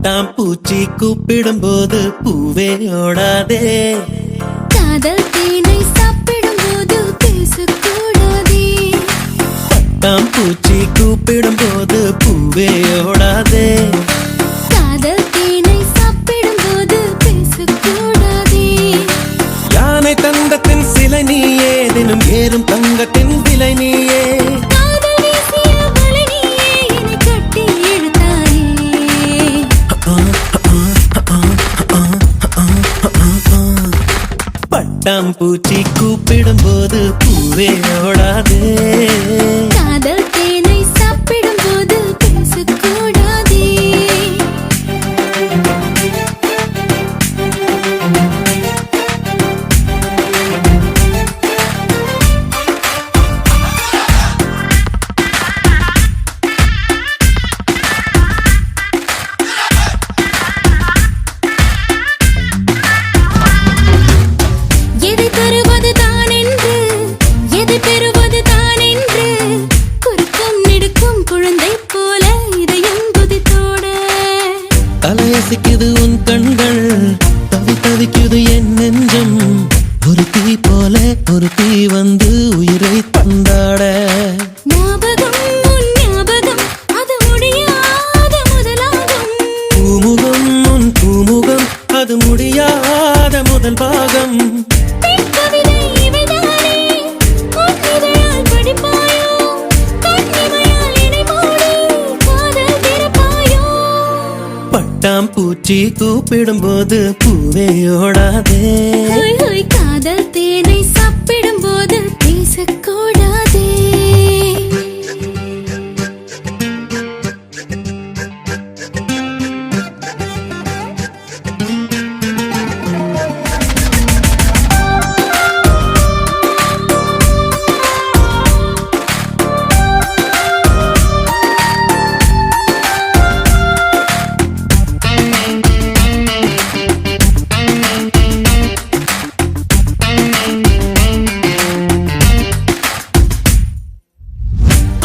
பட்டாம்பூச்சி கூப்பிடும் போது பூவே ஓடாதே. காதல் தேனை சாப்பிடும் போது பேசக்கூடாதே. பட்டாம்பூச்சி கூப்பிடும் போது பூவே ஓடாதே. காதல் தேனை சாப்பிடும் போது பேசக்கூடாதே. யானை தந்தத்தின் சிலை நீயே, தினம் ஏறும் தங்கத்தின் விலை நீயே. பட்டாம்பூச்சி கூப்பிடும் போது பூவே ஓடாதே. காதல் தேனை சாப்பிடும் போது பேசக்கூடாதே. தலையசிக்குது உன் கண்கள், தவி தவிக்குது என் நெஞ்சம். ஒரு தீ போல ஒரு தீ வந்து உயிரை தந்தாட. ஞாபகம் உன் ஞாபகம், அது முடியாத முதலாகும். பூமுகம் உன் பூமுகம், அது முடியாத முதல் பாகம். பட்டாம்பூச்சி கூப்பிடும் போது பூவே ஓடாதே. காதல் தேனை சாப்பிடும் போது பேசக்கூடாதே.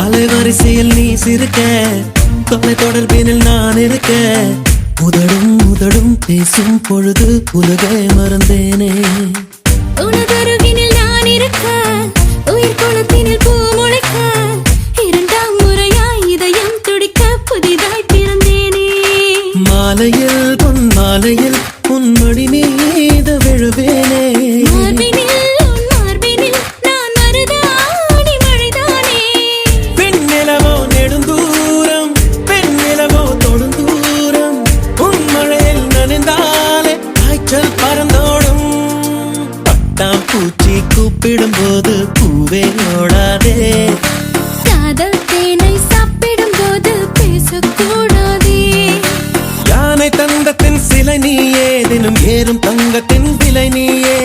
அலைவரிசையில் நீ சிரிக்க, தொலை தொடர்பினில் நான் இருக்க. உதடும் உதடும் பேசும் பொழுது உலகை மறந்தேனே. உனதருகினில் நான் இருக்க, உயிர் குளத்தினில் பூ முளைக்க. இரண்டாம் முறையாய் இதயம் துடிக்க புதிதாய் பிறந்தேனே. மாலையில் பொன் மாலையில் உன் மடி மீது விழுவேனே. பட்டாம்பூச்சி கூப்பிடும் போது பூவே ஓடாதே. காதல் தேனை சாப்பிடும் போது பேசக்கூடாதே. யானை தந்தத்தின் சிலை நீயே, தினம் ஏறும் தங்கத்தின் விலை நீயே.